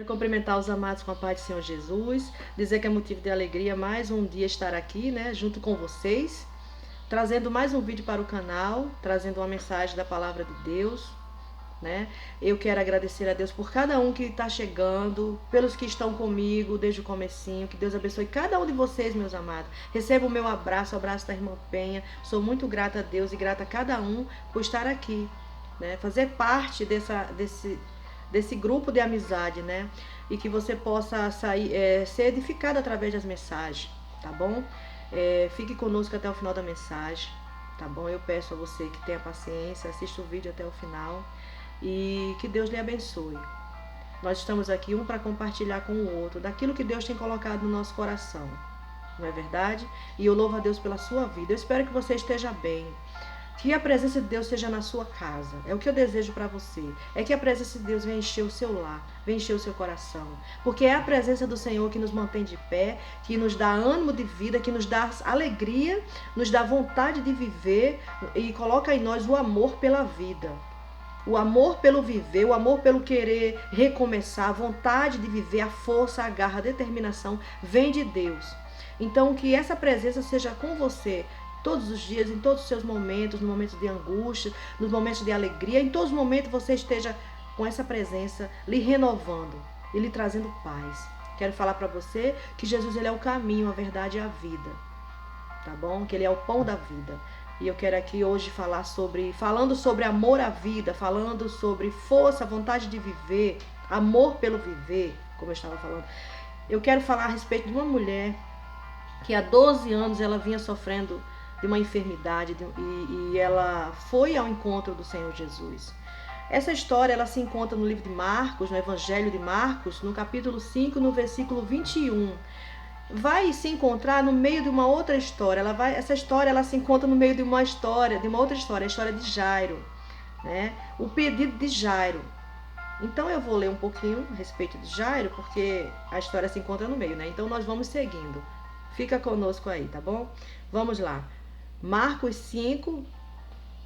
Quero cumprimentar os amados com a paz do Senhor Jesus, dizer que é motivo de alegria mais um dia estar aqui, né, junto com vocês, trazendo mais um vídeo para o canal, trazendo uma mensagem da palavra de Deus, né? Eu quero agradecer a Deus por cada um que está chegando, pelos que estão comigo desde o comecinho, que Deus abençoe cada um de vocês, meus amados. Receba o meu abraço, o abraço da irmã Penha. Sou muito grata a Deus e grata a cada um por estar aqui, né? Fazer parte desse grupo de amizade, né? E que você possa ser edificado através das mensagens, tá bom? Fique conosco até o final da mensagem, tá bom? Eu peço a você que tenha paciência, assista o vídeo até o final e que Deus lhe abençoe. Nós estamos aqui um para compartilhar com o outro daquilo que Deus tem colocado no nosso coração, não é verdade? E eu louvo a Deus pela sua vida. Eu espero que você esteja bem. Que a presença de Deus seja na sua casa. É o que eu desejo para você. É que a presença de Deus venha encher o seu lar, venha encher o seu coração. Porque é a presença do Senhor que nos mantém de pé, que nos dá ânimo de vida, que nos dá alegria, nos dá vontade de viver e coloca em nós o amor pela vida. O amor pelo viver, o amor pelo querer recomeçar, a vontade de viver, a força, a garra, a determinação vem de Deus. Então que essa presença seja com você todos os dias, em todos os seus momentos, nos momentos de angústia, nos momentos de alegria, em todos os momentos você esteja com essa presença lhe renovando e lhe trazendo paz. Quero falar para você que Jesus ele é o caminho, a verdade e a vida, tá bom? Que ele é o pão da vida. E eu quero aqui hoje falando sobre amor à vida, falando sobre força, vontade de viver, amor pelo viver, como eu estava falando. Eu quero falar a respeito de uma mulher que há 12 anos ela vinha sofrendo de uma enfermidade e ela foi ao encontro do Senhor Jesus. Essa história ela se encontra no livro de Marcos, no Evangelho de Marcos, no capítulo 5, no versículo 21. Vai se encontrar no meio de uma outra história. Essa história ela se encontra no meio de uma outra história, a história de Jairo, né? O pedido de Jairo. Então eu vou ler um pouquinho a respeito de Jairo, porque a história se encontra no meio, né? Então nós vamos seguindo. Fica conosco aí, tá bom? Vamos lá. Marcos 5,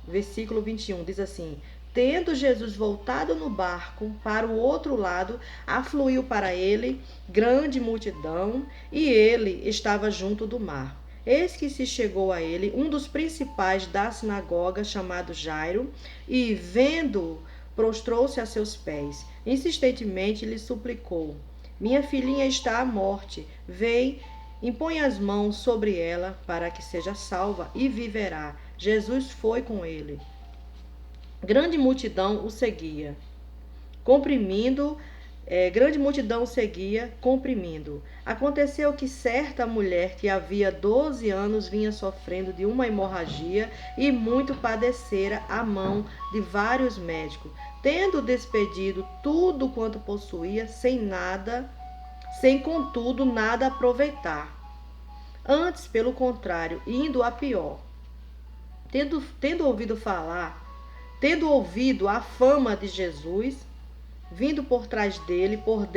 versículo 21, diz assim: Tendo Jesus voltado no barco para o outro lado, afluiu para ele grande multidão, e ele estava junto do mar. Eis que se chegou a ele um dos principais da sinagoga, chamado Jairo, e, vendo-o, prostrou-se a seus pés. Insistentemente lhe suplicou: Minha filhinha está à morte. Vem, impõe as mãos sobre ela para que seja salva e viverá. Jesus foi com ele. Grande multidão o seguia, comprimindo. Aconteceu que certa mulher que havia 12 anos vinha sofrendo de uma hemorragia e muito padecera à mão de vários médicos, tendo despedido tudo quanto possuía, sem contudo nada aproveitar. Antes, pelo contrário, indo a pior. Tendo ouvido a fama de Jesus, vindo por trás dele, por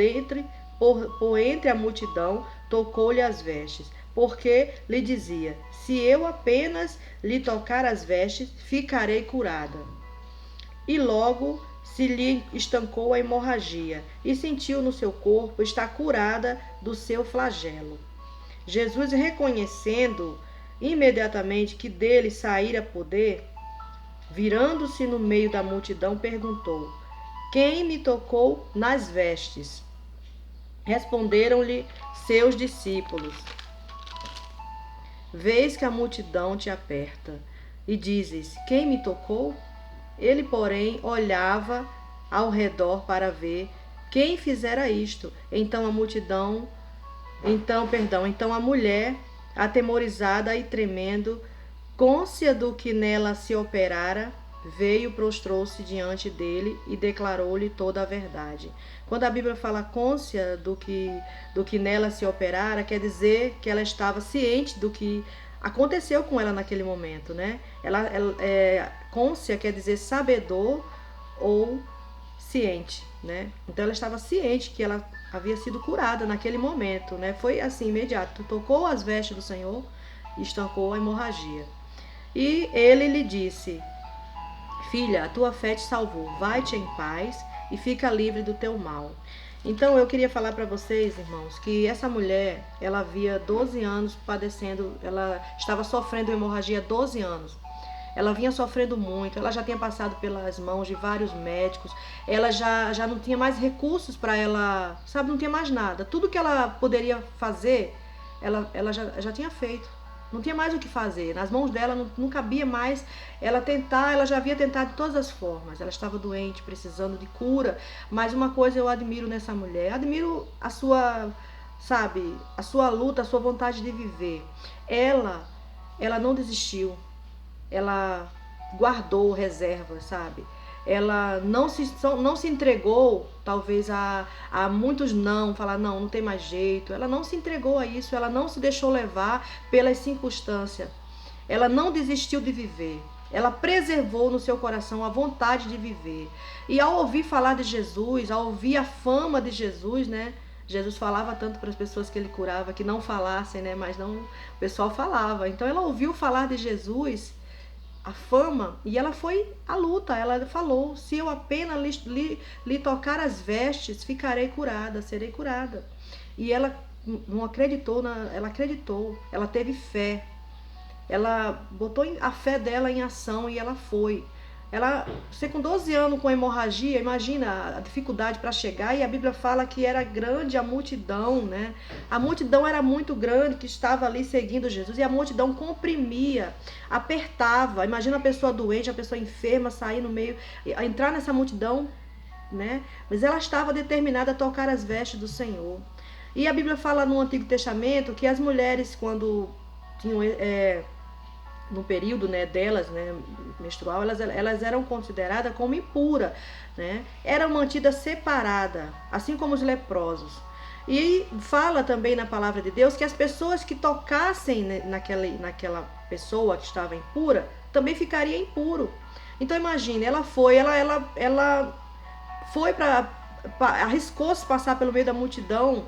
entre a multidão, tocou-lhe as vestes, porque lhe dizia: Se eu apenas lhe tocar as vestes, ficarei curada. E logo se lhe estancou a hemorragia, e sentiu no seu corpo estar curada do seu flagelo. Jesus, reconhecendo imediatamente que dele saíra poder, virando-se no meio da multidão, perguntou: Quem me tocou nas vestes? Responderam-lhe seus discípulos: Vês que a multidão te aperta, e dizes: Quem me tocou? Ele, porém, olhava ao redor para ver quem fizera isto. Então a mulher, atemorizada e tremendo, côncia do que nela se operara, veio, prostrou-se diante dele e declarou-lhe toda a verdade. Quando a Bíblia fala côncia do que nela se operara, quer dizer que ela estava ciente do que aconteceu com ela naquele momento, né? Côncia quer dizer sabedor ou ciente, né? Então ela estava ciente que ela havia sido curada naquele momento, né? Foi assim, imediato. Tocou as vestes do Senhor e estancou a hemorragia. E ele lhe disse: Filha, a tua fé te salvou. Vai-te em paz e fica livre do teu mal. Então eu queria falar para vocês, irmãos, que essa mulher, ela havia 12 anos padecendo, ela estava sofrendo hemorragia há 12 anos. Ela vinha sofrendo muito, ela já tinha passado pelas mãos de vários médicos, ela já não tinha mais recursos para ela, sabe, não tinha mais nada. Tudo que ela poderia fazer, ela já tinha feito. Não tinha mais o que fazer. Nas mãos dela não cabia mais ela tentar, ela já havia tentado de todas as formas. Ela estava doente, precisando de cura. Mas uma coisa eu admiro nessa mulher, admiro a sua, sabe, a sua luta, a sua vontade de viver. Ela não desistiu, ela guardou reservas, sabe? Ela não se entregou, talvez, a muitos não, falar não tem mais jeito. Ela não se entregou a isso, ela não se deixou levar pelas circunstâncias. Ela não desistiu de viver. Ela preservou no seu coração a vontade de viver. E ao ouvir falar de Jesus, ao ouvir a fama de Jesus, né? Jesus falava tanto para as pessoas que ele curava que não falassem, né? Mas não, o pessoal falava. Então ela ouviu falar de Jesus, a fama, e ela foi à luta. Ela falou: se eu apenas lhe tocar as vestes, ficarei curada, serei curada. E ela não acreditou, ela acreditou, ela teve fé, ela botou a fé dela em ação e ela foi. Você com 12 anos com hemorragia, imagina a dificuldade para chegar, e a Bíblia fala que era grande a multidão, né? A multidão era muito grande que estava ali seguindo Jesus, e a multidão comprimia, apertava. Imagina a pessoa doente, a pessoa enferma sair no meio, entrar nessa multidão, né? Mas ela estava determinada a tocar as vestes do Senhor. E a Bíblia fala no Antigo Testamento que as mulheres, quando tinham no período, né, delas, né, menstrual, elas eram consideradas como impuras, né? Eram mantidas separadas, assim como os leprosos. E fala também na palavra de Deus que as pessoas que tocassem naquela pessoa que estava impura também ficaria impuro. Então imagine, ela foi para arriscou-se passar pelo meio da multidão,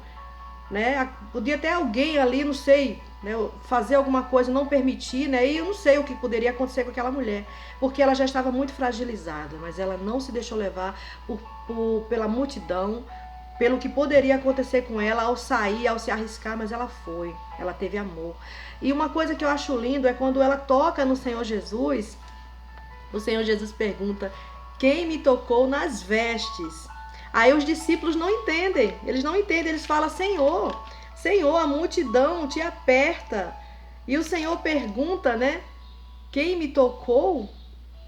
né? Podia até alguém ali, não sei, né, fazer alguma coisa, não permitir, né? E eu não sei o que poderia acontecer com aquela mulher, porque ela já estava muito fragilizada, mas ela não se deixou levar pela multidão, pelo que poderia acontecer com ela ao sair, ao se arriscar, mas ela foi, ela teve amor. E uma coisa que eu acho lindo é quando ela toca no Senhor Jesus, o Senhor Jesus pergunta: quem me tocou nas vestes? Aí os discípulos não entendem, eles falam: Senhor, Senhor, a multidão te aperta. E o Senhor pergunta, né? Quem me tocou?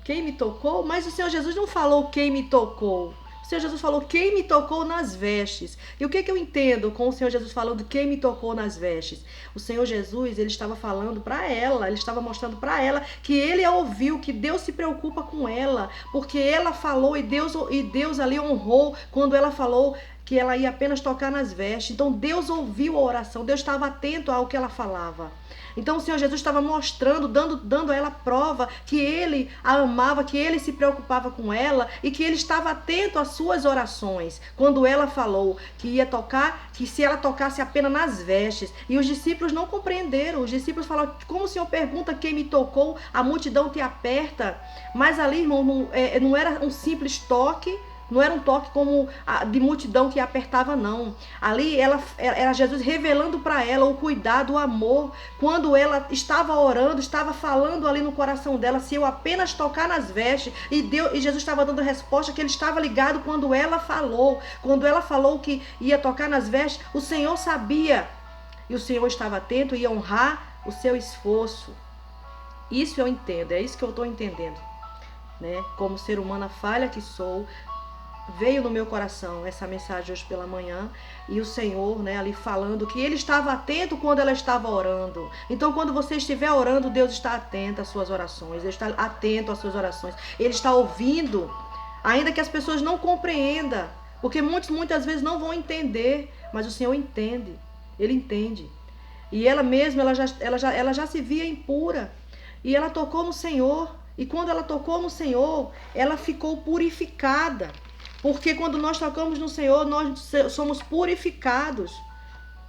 Quem me tocou? Mas o Senhor Jesus não falou quem me tocou. O Senhor Jesus falou quem me tocou nas vestes. E o que eu entendo com o Senhor Jesus falando quem me tocou nas vestes? O Senhor Jesus, ele estava falando para ela, ele estava mostrando para ela que ele a ouviu, que Deus se preocupa com ela, porque ela falou e Deus ali honrou quando ela falou que ela ia apenas tocar nas vestes. Então Deus ouviu a oração, Deus estava atento ao que ela falava. Então o Senhor Jesus estava mostrando, dando a ela prova que ele a amava, que ele se preocupava com ela e que ele estava atento às suas orações. Quando ela falou que ia tocar, que se ela tocasse apenas nas vestes. E os discípulos não compreenderam. Os discípulos falaram: como o Senhor pergunta quem me tocou, a multidão te aperta. Mas ali, irmão, não era um simples toque. Não era um toque como de multidão que apertava, não. Ali era Jesus revelando para ela o cuidado, o amor. Quando ela estava orando, estava falando ali no coração dela, se eu apenas tocar nas vestes, e Jesus estava dando resposta que ele estava ligado quando ela falou. Quando ela falou que ia tocar nas vestes, o Senhor sabia. E o Senhor estava atento e ia honrar o seu esforço. Isso eu entendo, é isso que eu estou entendendo, né? Como ser humana falha que sou, veio no meu coração essa mensagem hoje pela manhã, e o Senhor, né, ali falando que ele estava atento quando ela estava orando. Então quando você estiver orando, Deus está atento às suas orações, Deus está atento às suas orações, ele está ouvindo, ainda que as pessoas não compreendam, porque muitas vezes não vão entender, mas o Senhor entende, ele entende. E ela mesma, ela já se via impura, e ela tocou no Senhor, e quando ela tocou no Senhor, ela ficou purificada. Porque quando nós tocamos no Senhor, nós somos purificados.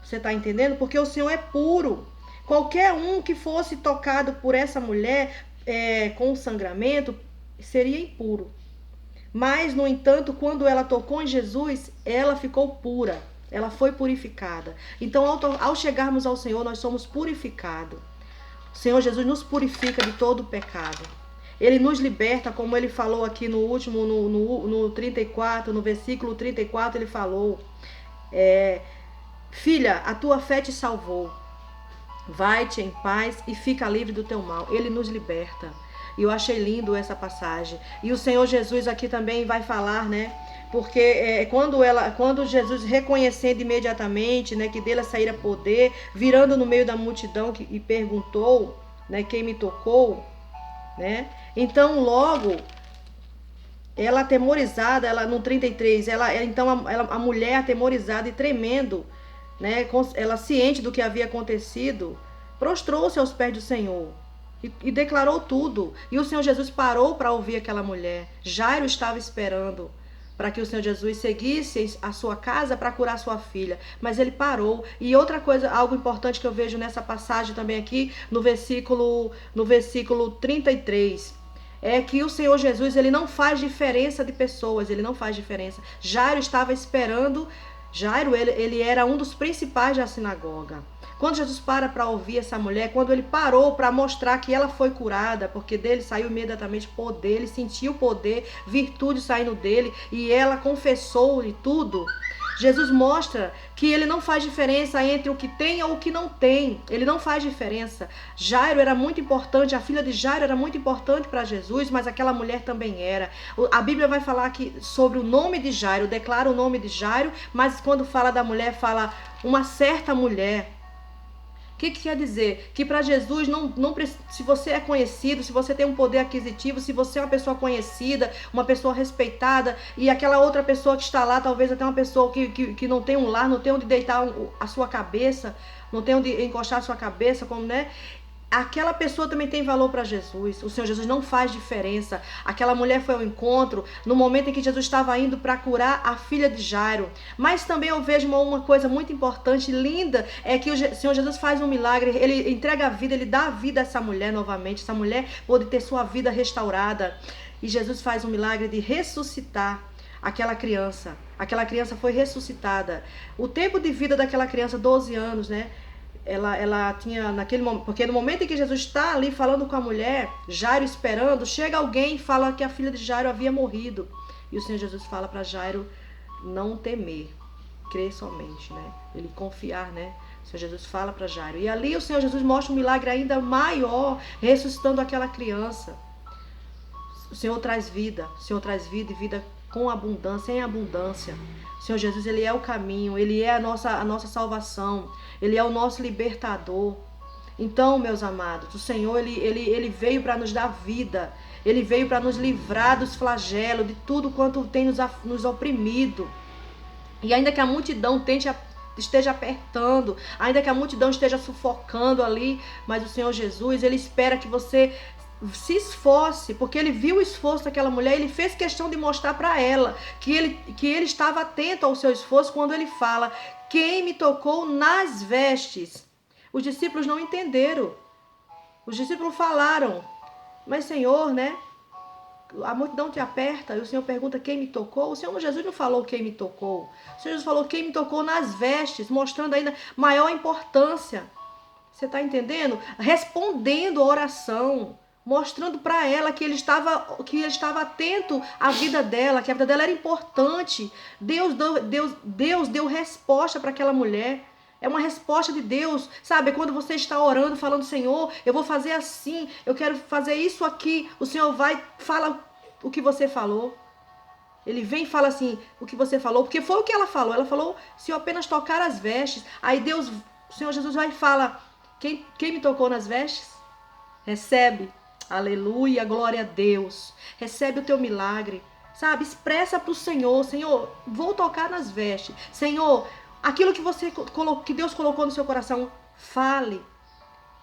Você está entendendo? Porque o Senhor é puro. Qualquer um que fosse tocado por essa mulher com sangramento seria impuro. Mas, no entanto, quando ela tocou em Jesus, ela ficou pura. Ela foi purificada. Então, ao chegarmos ao Senhor, nós somos purificados. O Senhor Jesus nos purifica de todo o pecado. Ele nos liberta, como ele falou aqui no último, no 34, no versículo 34, ele falou: filha, a tua fé te salvou. Vai-te em paz e fica livre do teu mal. Ele nos liberta. E eu achei lindo essa passagem. E o Senhor Jesus aqui também vai falar, né? Porque quando Jesus reconhecendo imediatamente, né, que dele saíra poder, virando no meio da multidão e perguntou, né, quem me tocou, né? Então logo ela atemorizada, ela no 33, a mulher atemorizada e tremendo, né, ela ciente do que havia acontecido, prostrou-se aos pés do Senhor e declarou tudo. E o Senhor Jesus parou para ouvir aquela mulher. Jairo estava esperando para que o Senhor Jesus seguisse a sua casa para curar sua filha, mas ele parou. E outra coisa, algo importante que eu vejo nessa passagem também aqui, no versículo 33, é que o Senhor Jesus, ele não faz diferença de pessoas, ele não faz diferença. Jairo estava esperando. Jairo, ele era um dos principais da sinagoga. Quando Jesus para ouvir essa mulher, quando ele parou para mostrar que ela foi curada, porque dele saiu imediatamente poder, ele sentiu poder, virtude saindo dele, e ela confessou-lhe tudo. Jesus mostra que ele não faz diferença entre o que tem ou o que não tem. Ele não faz diferença. Jairo era muito importante, a filha de Jairo era muito importante para Jesus, mas aquela mulher também era. A Bíblia vai falar aqui sobre o nome de Jairo, declara o nome de Jairo, mas quando fala da mulher, fala uma certa mulher. O que quer dizer? Que para Jesus, se você é conhecido, se você tem um poder aquisitivo, se você é uma pessoa conhecida, uma pessoa respeitada, e aquela outra pessoa que está lá, talvez até uma pessoa que não tem um lar, não tem onde deitar a sua cabeça, não tem onde encostar a sua cabeça, como, né? Aquela pessoa também tem valor para Jesus. O Senhor Jesus não faz diferença. Aquela mulher foi ao encontro no momento em que Jesus estava indo para curar a filha de Jairo. Mas também eu vejo uma coisa muito importante, linda, é que o Senhor Jesus faz um milagre. Ele entrega a vida, ele dá a vida a essa mulher novamente. Essa mulher pode ter sua vida restaurada. E Jesus faz um milagre de ressuscitar aquela criança. Aquela criança foi ressuscitada. O tempo de vida daquela criança, 12 anos, né? Ela tinha naquele momento, porque no momento em que Jesus está ali falando com a mulher, Jairo esperando, chega alguém e fala que a filha de Jairo havia morrido. E o Senhor Jesus fala para Jairo não temer, crer somente, né? Ele confiar, né? O Senhor Jesus fala para Jairo. E ali o Senhor Jesus mostra um milagre ainda maior, ressuscitando aquela criança. O Senhor traz vida e vida com abundância, em abundância. O Senhor Jesus, ele é o caminho, ele é a nossa salvação, ele é o nosso libertador. Então, meus amados, o Senhor, ele veio para nos dar vida, ele veio para nos livrar dos flagelos, de tudo quanto tem nos oprimido. E ainda que a multidão esteja apertando, ainda que a multidão esteja sufocando ali, mas o Senhor Jesus, ele espera que você se esforce, porque ele viu o esforço daquela mulher, ele fez questão de mostrar para ela que ele estava atento ao seu esforço quando ele fala: quem me tocou nas vestes? Os discípulos não entenderam. Os discípulos falaram: mas Senhor, né? A multidão te aperta, e o Senhor pergunta quem me tocou. O Senhor Jesus não falou quem me tocou. O Senhor Jesus falou quem me tocou nas vestes, mostrando ainda maior importância. Você está entendendo? Respondendo a oração, mostrando para ela que ele estava atento à vida dela, que a vida dela era importante. Deus deu resposta para aquela mulher. É uma resposta de Deus, sabe? Quando você está orando, falando: Senhor, eu vou fazer assim, eu quero fazer isso aqui. O Senhor fala o que você falou. Ele vem e fala assim, o que você falou, porque foi o que ela falou. Ela falou: se eu apenas tocar as vestes. Aí o Senhor Jesus vai e fala: quem me tocou nas vestes? Recebe. Aleluia, glória a Deus. Recebe o teu milagre, sabe? Expressa para o Senhor: Senhor, vou tocar nas vestes. Senhor, aquilo que Deus colocou no seu coração, fale.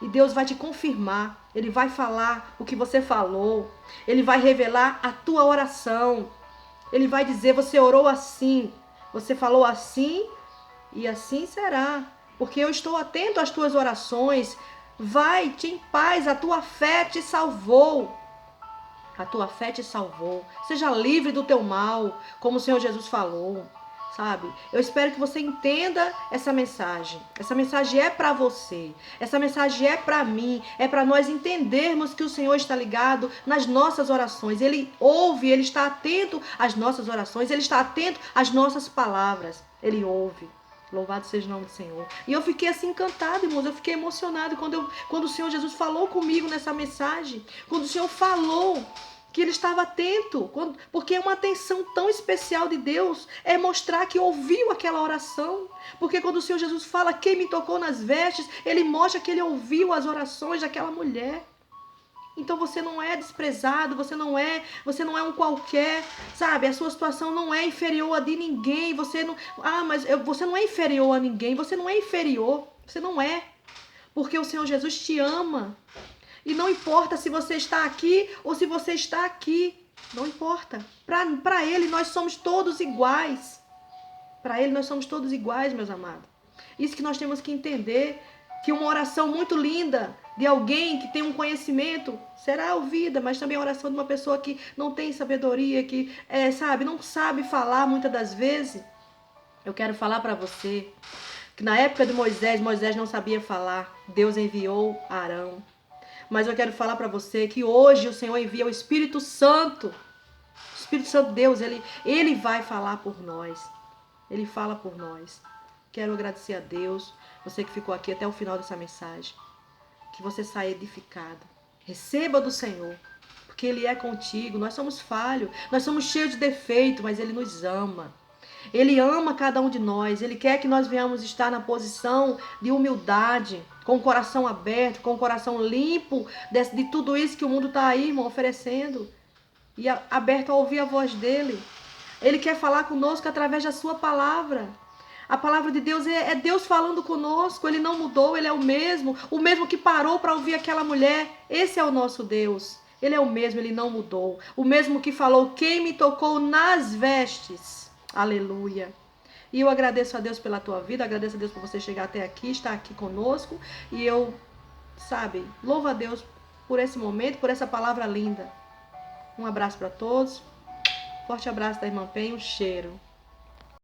E Deus vai te confirmar. Ele vai falar o que você falou. Ele vai revelar a tua oração. Ele vai dizer: você orou assim, você falou assim, e assim será. Porque eu estou atento às tuas orações. Vai-te em paz, a tua fé te salvou. A tua fé te salvou. Seja livre do teu mal, como o Senhor Jesus falou, sabe? Eu espero que você entenda essa mensagem. Essa mensagem é para você. Essa mensagem é para mim. É para nós entendermos que o Senhor está ligado nas nossas orações. Ele ouve, Ele está atento às nossas orações. Ele está atento às nossas palavras. Ele ouve. Louvado seja o nome do Senhor. E eu fiquei assim encantada, irmãos. Eu fiquei emocionada quando o Senhor Jesus falou comigo nessa mensagem. Quando o Senhor falou que ele estava atento. Porque uma atenção tão especial de Deus é mostrar que ouviu aquela oração. Porque quando o Senhor Jesus fala quem me tocou nas vestes, ele mostra que ele ouviu as orações daquela mulher. Então você não é desprezado, você não é um qualquer, sabe? A sua situação não é inferior a de ninguém. Você não é inferior a ninguém, você não é inferior, você não é. Porque o Senhor Jesus te ama. E não importa se você está aqui ou se você está aqui, não importa. Para Ele nós somos todos iguais. Para Ele nós somos todos iguais, meus amados. Isso que nós temos que entender, que uma oração muito linda de alguém que tem um conhecimento será ouvida, mas também a oração de uma pessoa que não tem sabedoria, que não sabe falar muitas das vezes. Eu quero falar para você que na época de Moisés não sabia falar. Deus enviou Arão. Mas eu quero falar para você que hoje o Senhor envia o Espírito Santo. O Espírito Santo de Deus, ele vai falar por nós. Ele fala por nós. Quero agradecer a Deus, você que ficou aqui até o final dessa mensagem. Que você saia edificado. Receba do Senhor, porque Ele é contigo. Nós somos falhos, nós somos cheios de defeito, mas Ele nos ama. Ele ama cada um de nós. Ele quer que nós venhamos estar na posição de humildade, com o coração aberto, com o coração limpo de tudo isso que o mundo está aí, irmão, oferecendo. E aberto a ouvir a voz dele. Ele quer falar conosco através da sua palavra. A palavra de Deus é Deus falando conosco. Ele não mudou, Ele é o mesmo que parou para ouvir aquela mulher. Esse é o nosso Deus. Ele é o mesmo, Ele não mudou. O mesmo que falou, quem me tocou nas vestes. Aleluia. E eu agradeço a Deus pela tua vida, agradeço a Deus por você chegar até aqui, estar aqui conosco. E eu, louvo a Deus por esse momento, por essa palavra linda. Um abraço para todos. Forte abraço da irmã Pen, um cheiro.